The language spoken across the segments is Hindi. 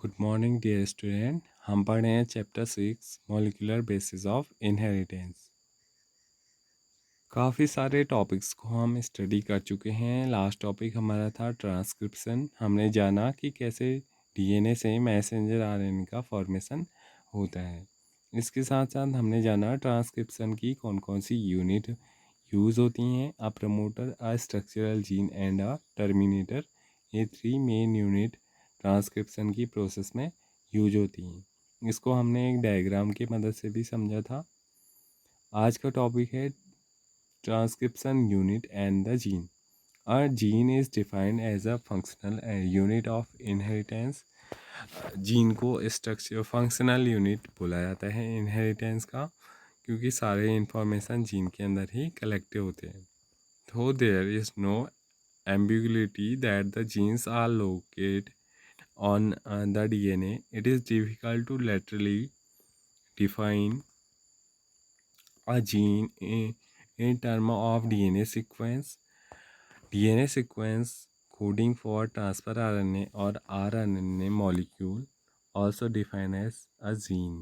Good morning dear student. हम पढ़ रहे हैं chapter 6 molecular basis of inheritance. काफ़ी सारे टॉपिक्स को हम स्टडी कर चुके हैं। लास्ट टॉपिक हमारा था ट्रांसक्रिप्शन। हमने जाना कि कैसे डीएनए से मैसेंजर आरएनए का फॉर्मेशन होता है। इसके साथ साथ हमने जाना ट्रांसक्रिप्शन की कौन कौन सी यूनिट यूज़ होती हैं। A promoter, a structural gene and a terminator, ये 3 मेन यूनिट ट्रांसक्रिप्शन की प्रोसेस में यूज होती हैं। इसको हमने एक डायग्राम की मदद से भी समझा था। आज का टॉपिक है transcription unit and the gene. A gene is defined as a functional unit of inheritance. Gene को स्ट्रक्चर फंक्शनल यूनिट बोला जाता है इनहेरिटेंस का, क्योंकि सारे इंफॉर्मेशन जीन के अंदर ही कलेक्ट होते हैं। तो there is no ambiguity that the genes are located on the DNA. It is difficult to literally define a gene in terms of DNA sequence. DNA sequence coding for transfer RNA और rRNA molecule also defined as a gene.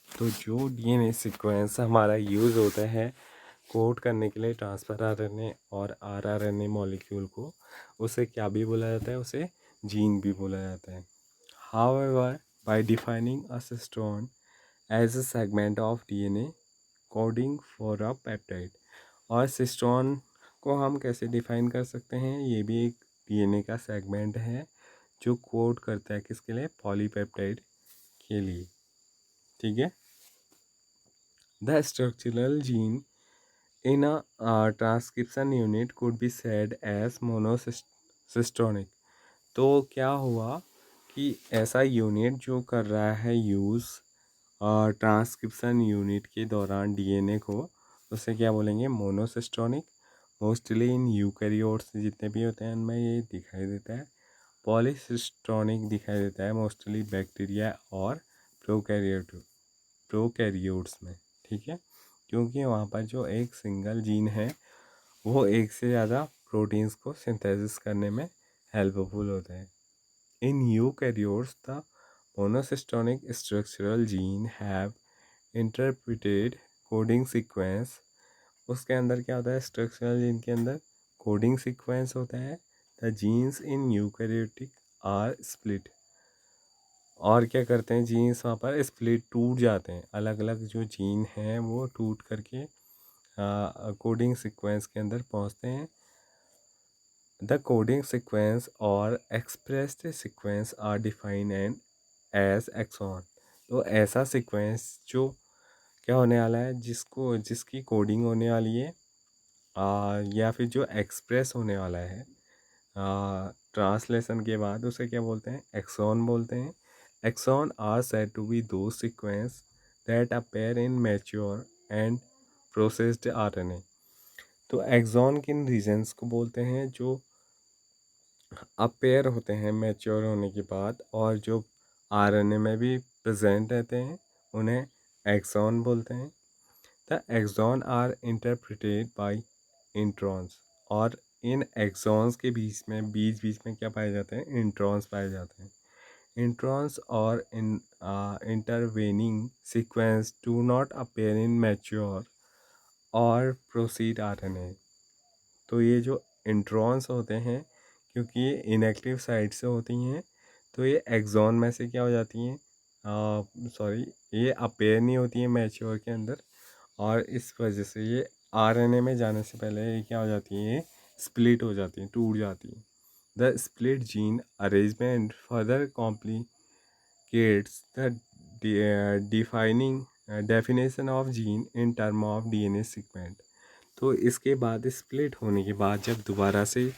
तो जो DNA sequence हमारा यूज़ होता है कोड करने के लिए ट्रांसफ़र आरएनए और rRNA मॉलिक्यूल को, उसे क्या भी बोला जाता है, उसे जीन भी बोला जाता है। However, by defining a cistron as a segment of DNA coding for a peptide, और सिस्टोन को हम कैसे डिफाइन कर सकते हैं, ये भी एक डीएनए का सेगमेंट है जो कोड करता है किसके लिए, पॉलीपेप्टाइड के लिए। ठीक है। The structural gene in a transcription unit could be said as monocistronic. तो क्या हुआ कि ऐसा यूनिट जो कर रहा है यूज़ ट्रांसक्रिप्शन यूनिट के दौरान डीएनए को, उसे क्या बोलेंगे, मोनोसिस्टोनिक। मोस्टली इन यूकैरियोट्स जितने भी होते हैं उनमें ये दिखाई देता है। पॉलीसिस्टोनिक दिखाई देता है मोस्टली बैक्टीरिया और प्रोकैरियोट्स में। ठीक है, क्योंकि वहाँ पर जो एक सिंगल जीन है वो एक से ज़्यादा प्रोटीन्स को सिंथेसिस करने में हेल्पफुल होता है। In eukaryotes the monocistronic structural gene have interpreted coding sequence. उसके अंदर क्या होता है, स्ट्रक्चरल जीन के अंदर कोडिंग सीक्वेंस होता है। The genes in eukaryotic are split, और क्या करते हैं जीन्स वहाँ पर स्प्लिट, टूट जाते हैं। अलग अलग जो जीन हैं वो टूट करके कोडिंग सीक्वेंस के अंदर पहुँचते हैं। द कोडिंग सीक्वेंस और expressed sequence are defined and as exon. तो ऐसा सीक्वेंस जो क्या होने वाला है, जिसकी कोडिंग होने वाली है या फिर जो एक्सप्रेस होने वाला है ट्रांसलेशन के बाद, उसे क्या बोलते हैं, एक्सॉन बोलते हैं। Exon are said to be दो sequence that appear in mature and processed RNA. तो एक्सॉन किन रीजन्स को बोलते हैं, जो अपेयर होते हैं मैच्योर होने के बाद और जो आरएनए में भी प्रेजेंट रहते हैं, उन्हें एक्सॉन बोलते हैं। The exon are interpreted by introns, और इन एक्सॉन्स के बीच में क्या पाए जाते हैं, इंट्रॉन्स पाए जाते हैं। इंट्रॉन्स और intervening sequence do not appear in mature और प्रोसीड आरएनए। तो ये जो इंट्रॉन्स होते हैं, क्योंकि ये इनएक्टिव साइट से होती हैं, तो ये एक्सॉन में से क्या हो जाती हैं, ये अपेयर नहीं होती हैं मैच्योर के अंदर, और इस वजह से ये आरएनए में जाने से पहले ये क्या हो जाती हैं, ये स्प्लिट हो जाती हैं, टूट जाती हैं। The split gene arrangement further complicates the defining definition of gene in term of DNA sequence. तो इसके बाद स्प्लिट होने के बाद जब दोबारा से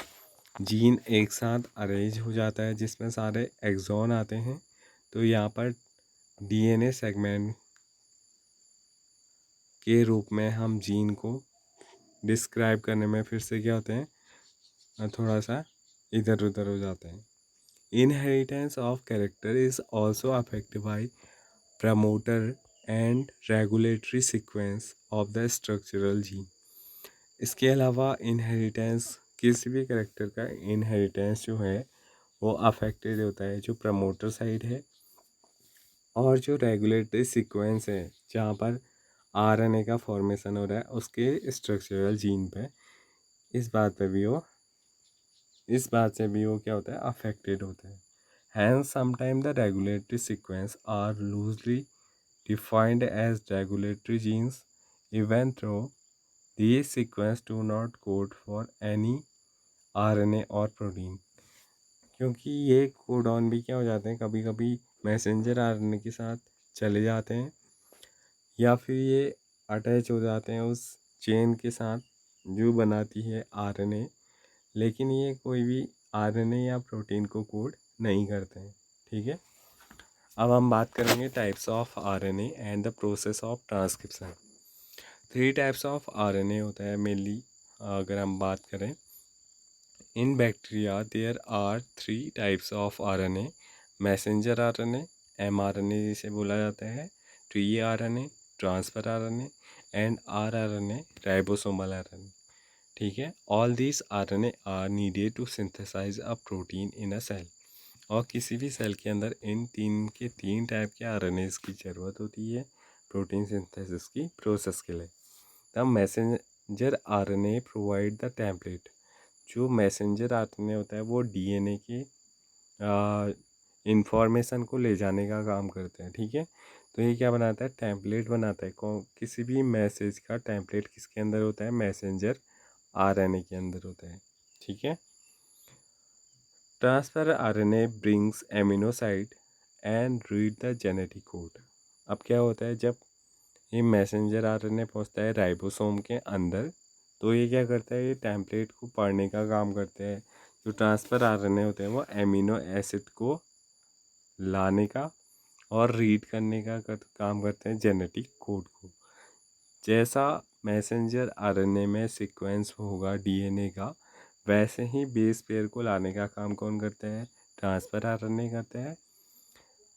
जीन एक साथ अरेंज हो जाता है जिसमें सारे एक्सॉन आते हैं, तो यहाँ पर डीएनए सेगमेंट के रूप में हम जीन को डिस्क्राइब करने में फिर से क्या होते हैं, थोड़ा सा इधर उधर हो जाते हैं। Inheritance of character is also affected by promoter and regulatory sequence of the structural gene. इसके अलावा इनहेरिटेंस, किसी भी कैरेक्टर का इनहेरिटेंस जो है वो अफेक्टेड होता है, जो प्रमोटर साइड है। और जो रेगुलेटरी सीक्वेंस है जहाँ पर आरएनए का फॉर्मेशन हो रहा है उसके स्ट्रक्चरल जीन पे, इस बात पे भी वो इस बात से भी वो क्या होता है, अफेक्टेड होता है। Hence sometime the regulatory sequence are loosely defined as regulatory genes even though these sequence do not code for any RNA और प्रोटीन। क्योंकि ये कोडॉन भी क्या हो जाते हैं, कभी कभी मैसेंजर आरएनए के साथ चले जाते हैं या फिर ये अटैच हो जाते हैं उस चेन के साथ जो बनाती है आरएनए, लेकिन ये कोई भी आरएनए या प्रोटीन को कोड नहीं करते हैं। ठीक है, अब हम बात करेंगे types of RNA and the process of transcription. 3 types of RNA होता है मेनली, अगर हम बात करें। In bacteria there are 3 types of RNA: messenger RNA, mRNA जिसे बोला जाता है, T RNA, transfer RNA, and rRNA, ribosomal RNA. ठीक है, all this RNA are needed to synthesise a protein in a cell. और किसी भी सेल के अंदर इन 3 टाइप के आरएनए की ज़रूरत होती है प्रोटीन सिंथेसिस की प्रोसेस के लिए। The messenger RNA provide the template. जो मैसेंजर आरएनए होता है वो डीएनए के इंफॉर्मेशन को ले जाने का काम करते हैं। ठीक है, तो ये क्या बनाता है, टेम्पलेट बनाता है। किसी भी मैसेज का टेम्पलेट किसके अंदर होता है, मैसेंजर आरएनए के अंदर होता है। ठीक है, transfer RNA brings amino site and read the genetic code. अब क्या होता है, जब ये मैसेंजर आरएनए पहुंचता है राइबोसोम के अंदर, तो ये क्या करता है, ये टेम्पलेट को पढ़ने का काम करते हैं। जो ट्रांसफर आरएनए होते हैं वो एमिनो एसिड को लाने का और रीड करने का काम करते हैं जेनेटिक कोड को। जैसा मैसेंजर आरएनए में सीक्वेंस होगा डीएनए का, वैसे ही बेस पेयर को लाने का काम कौन करते हैं, ट्रांसफर आरएनए करते हैं।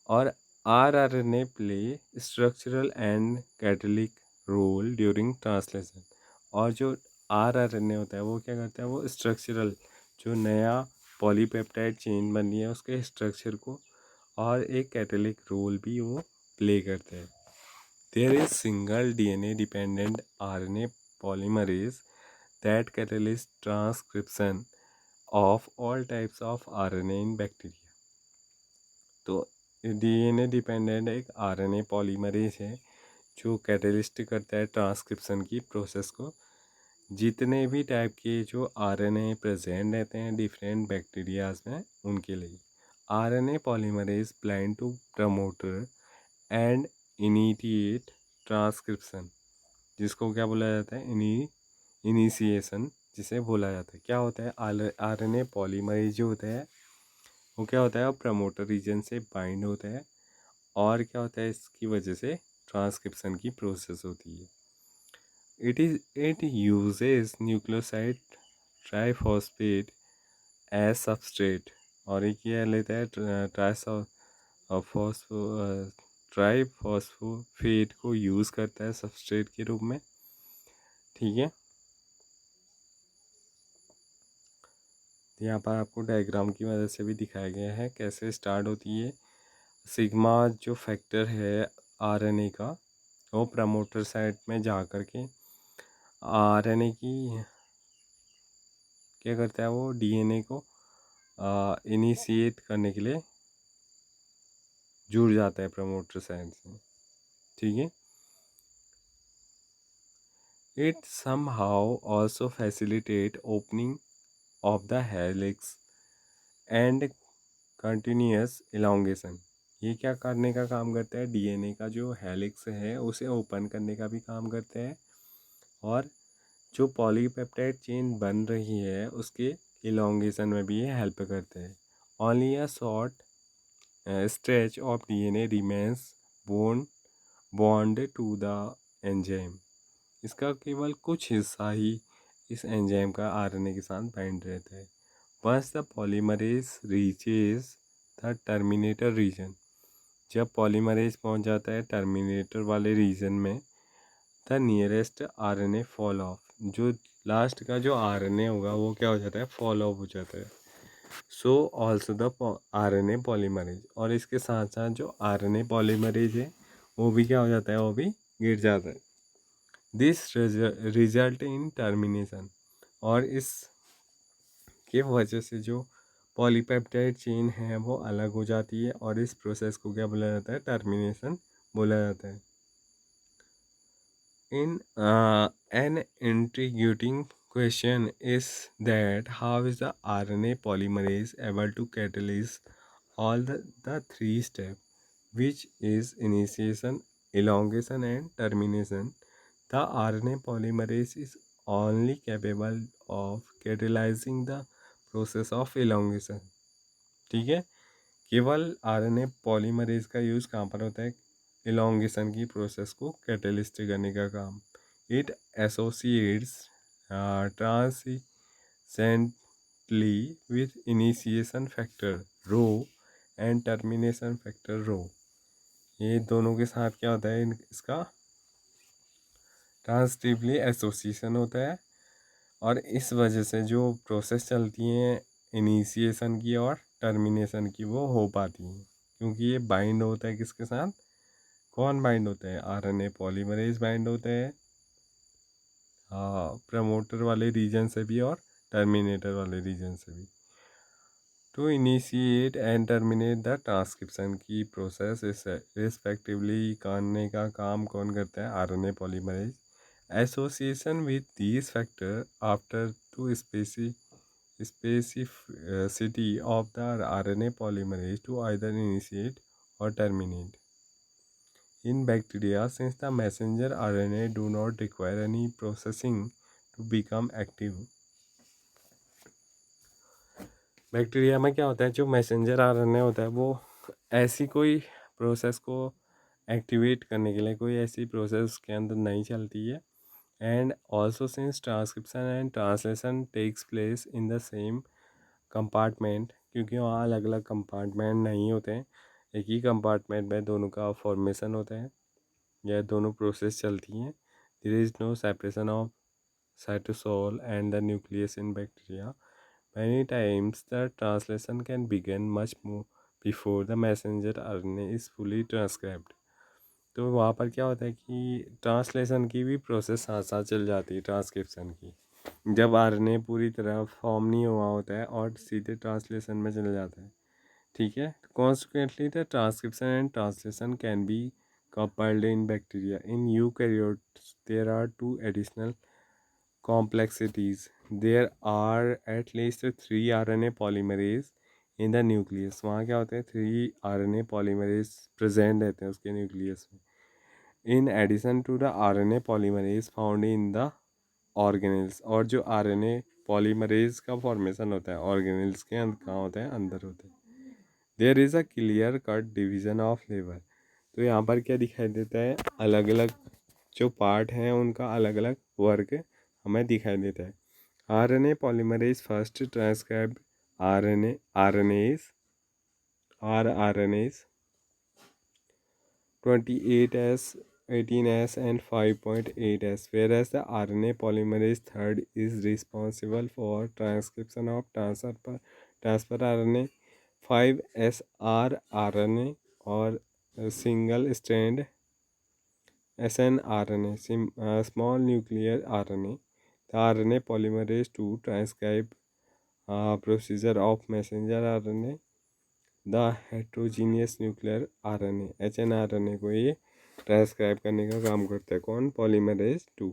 और rRNA play structural and catalytic role during translation. और जो आरआरएनए होता है वो क्या करता है, वो स्ट्रक्चरल, जो नया पॉलीपेप्टाइड चेन बनी है उसके स्ट्रक्चर को, और एक कैटलिक रोल भी वो प्ले करते हैं। There is single DNA dependent RNA polymerase that catalyze transcription of all types of RNA in bacteria. तो डीएनए डिपेंडेंट एक आरएनए पॉलीमरेज है जो कैटलिस्ट करता है ट्रांसक्रिप्शन की प्रोसेस को। जितने भी टाइप के जो आरएनए प्रेजेंट रहते हैं डिफरेंट बैक्टीरियाज में, उनके लिए RNA polymerase bind to promoter and initiate transcription, जिसको क्या बोला जाता है, इनिशिएशन जिसे बोला जाता है। क्या होता है, आरएनए पॉलीमरेज जो होता है वो क्या होता है, प्रमोटर रीजन से बाइंड होता है, और क्या होता है, इसकी वजह से ट्रांसक्रिप्शन की प्रोसेस होती है। It uses nucleoside triphosphate as substrate. और एक ये लेता है ट्राइफॉस्फेट को यूज़ करता है सबस्ट्रेट के रूप में। ठीक है, तो यहाँ पर आपको डायग्राम की मदद से भी दिखाया गया है कैसे स्टार्ट होती है। सिग्मा जो फैक्टर है आरएनए का, वो प्रमोटर साइट में जा कर के आरएनए की क्या करता है, वो डीएनए को इनिशिएट करने के लिए जुड़ जाता है प्रमोटर साइट से। ठीक है, it somehow also facilitate opening of the helix and continuous elongation. ये क्या करने का काम करता है, डीएनए का जो हेलिक्स है उसे ओपन करने का भी काम करते हैं, और जो पॉलीपेप्टाइड चेन बन रही है उसके इलांगेशन में भी ये हेल्प करते हैं। Only a short stretch of DNA remains bound to the enzyme. इसका केवल कुछ हिस्सा ही इस एंजाइम का आरएनए के साथ बाइंड रहता है। Once the polymerase reaches the terminator region, जब पॉलीमरेज पहुंच जाता है टर्मिनेटर वाले रीजन में, the nearest RNA fall off, जो लास्ट का जो आरएनए होगा वो क्या हो जाता है, फॉल ऑफ हो जाता है। So also the RNA polymerase, और इसके साथ साथ जो RNA पॉलीमरेज है वो भी क्या हो जाता है, वो भी गिर जाता है। दिस रिजल्ट इन टर्मिनेशन, और इस के वजह से जो पॉलीपेप्टाइड चेन है वो अलग हो जाती है, और इस प्रोसेस को क्या बोला जाता है, टर्मिनेशन बोला जाता है। In an intriguing question is that how is the RNA polymerase able to catalyze all the three steps, which is initiation, elongation and termination. The RNA polymerase is only capable of catalyzing the process of elongation. ठीक है, केवल RNA पॉलीमरेज का यूज़ कहाँ पर होता है, इलोंगेशन की प्रोसेस को कैटलिस्ट करने का काम। It associates transiently with initiation factor rho and termination factor rho. ये दोनों के साथ क्या होता है, इसका ट्रांसिटिवली एसोसिएशन होता है, और इस वजह से जो प्रोसेस चलती हैं इनिशिएशन की और टर्मिनेशन की वो हो पाती हैं, क्योंकि ये बाइंड होता है किसके साथ, कौन बाइंड होता है, RNA पॉलीमरेज बाइंड होते हैं प्रमोटर वाले रीजन से भी और टर्मिनेटर वाले रीजन से भी। To initiate and terminate the transcription की प्रोसेस रिस्पेक्टिवली करने का काम कौन करता है, RNA polymerase. Association with these factor after to specificity of the RNA polymerase to either initiate or terminate. In bacteria, since the messenger RNA do not require any processing to become active, bacteria में क्या होता है, जो मैसेंजर RNA होता है वो ऐसी कोई प्रोसेस को एक्टिवेट करने के लिए कोई ऐसी प्रोसेस के अंदर नहीं चलती है। And also since transcription and translation takes place in the same compartment, क्योंकि वहाँ अलग अलग कंपार्टमेंट नहीं होते हैं, एक ही कंपार्टमेंट में दोनों का फॉर्मेशन होता है या दोनों प्रोसेस चलती हैं। There is no separation of cytosol and the nucleus in bacteria. Many times the translation can begin much more before the messenger RNA is fully transcribed. तो वहाँ पर क्या होता है कि ट्रांसलेशन की भी प्रोसेस साथ साथ चल जाती है ट्रांसक्रिप्शन की, जब RNA पूरी तरह फॉर्म नहीं हुआ होता है और सीधे ट्रांसलेशन में चले जाता है। ठीक है, consequently the transcription and translation can be coupled in bacteria. In eukaryotes, there are two additional complexities. There are at least 3 RNA polymerase in the nucleus. वहाँ क्या होते हैं, 3 RNA polymerase present रहते हैं उसके न्यूक्लियस में। In addition to the RNA polymerase found in the organelles, और जो RNA पॉलीमरेज का फॉर्मेशन होता है ऑर्गेनल्स के अंदर कहाँ होता है, अंदर होता है। There is a clear cut division of labour. तो यहाँ पर क्या दिखाई देता है, अलग अलग जो पार्ट हैं उनका अलग अलग वर्क हमें दिखाई देता है। RNA polymerase first transcribe RNAs 28S, 18S and 5.8S, whereas the RNA polymerase third is responsible for transcription of transfer RNA 5S rRNA or single strand snRNA, small nuclear RNA. The RNA polymerase 2 transcribe procedure of messenger RNA, the heterogeneous nuclear RNA HNRNA को ये ट्रांसक्राइब करने का काम करता है, कौन, polymerase 2।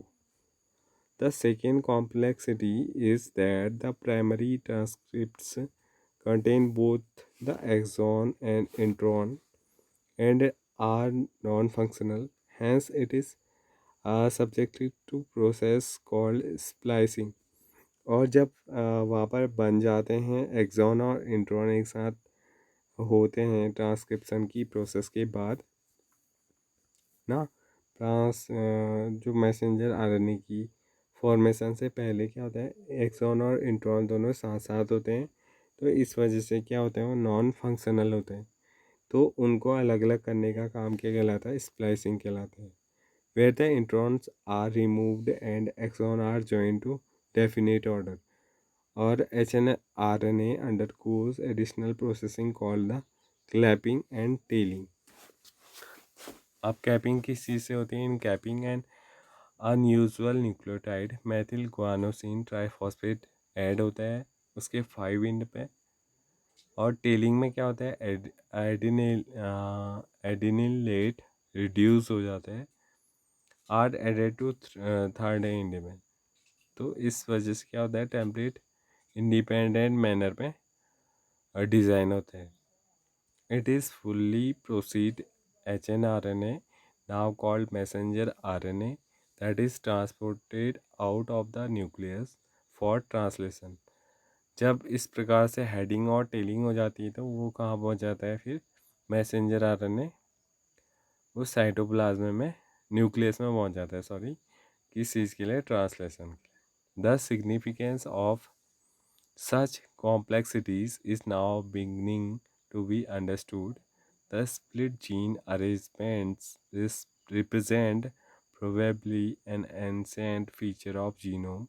The second complexity is that the primary transcripts contain both the exon and intron and are non-functional. Hence, it is subjected to process called splicing. और जब वहाँ पर बन जाते हैं एक्सॉन और इंट्रॉन एक साथ होते हैं ट्रांसक्रिप्शन की प्रोसेस के बाद ना, जो मैसेंजर RNA की फॉर्मेशन से पहले क्या होता है, एक्सॉन और इंट्रॉन दोनों साथ साथ होते हैं, तो इस वजह से क्या होता है, वो नॉन फंक्शनल होते हैं, तो उनको अलग अलग करने का काम क्या कहलाता है, स्प्लाइसिंग कहलाता है। Where the introns are removed and exon are joined to definite order, और HNRNA undergoes additional processing called the capping and tailing. अब कैपिंग किस चीज़ से होती है? In capping and unusual nucleotide methyl guanosine triphosphate add होता है उसके 5 एंड पे। और टेलिंग में क्या होता है? एडिनिल लेट रिड्यूस हो जाते हैं, are added to third end में। तो इस वजह से क्या होता है? टेम्पलेट इंडिपेंडेंट मैनर में डिज़ाइन होते हैं। It is fully processed HNRNA, now called messenger RNA, that is transported out of the nucleus for translation. जब इस प्रकार से हेडिंग और टेलिंग हो जाती है तो वो कहाँ पहुँच जाता है? फिर मैसेंजर RNA उस साइटोप्लाज्म में, न्यूक्लियस में पहुँच जाता है, सॉरी, किस चीज़ के लिए? ट्रांसलेशन के लिए। The significance of such complexities is now beginning to be understood. The split gene arrangements represent probably an ancient feature of genome.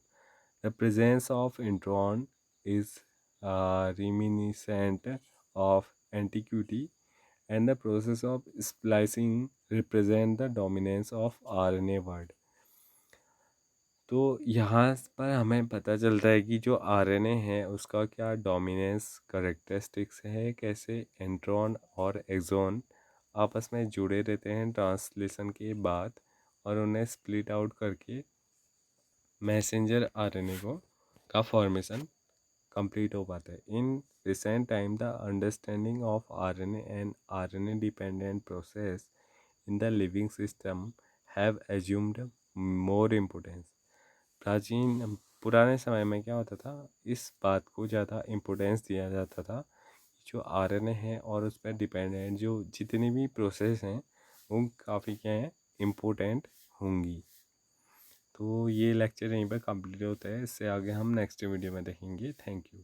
The presence of intron is reminiscent of antiquity, and the process of splicing represent the dominance of RNA word. तो यहाँ पर हमें पता चलता है कि जो आरएनए है उसका क्या डोमिनेंस करेक्टरिस्टिक्स है, कैसे एंट्रॉन और एक्सॉन आपस में जुड़े रहते हैं ट्रांसलेशन के बाद और उन्हें स्प्लिट आउट करके मैसेंजर आरएनए को का फॉर्मेशन कंप्लीट हो पाता है। In recent time the understanding of RNA and RNA dependent process in the living system have assumed more importance. पुराने समय में क्या होता था? इस बात को ज़्यादा इम्पोर्टेंस दिया जाता था जो आरएनए है और उस पर डिपेंडेंट जो जितनी भी प्रोसेस हैं वो काफ़ी क्या है? इम्पोर्टेंट होंगी। तो ये लेक्चर यहीं पर कंप्लीट होता है, इससे आगे हम नेक्स्ट वीडियो में देखेंगे। Thank you.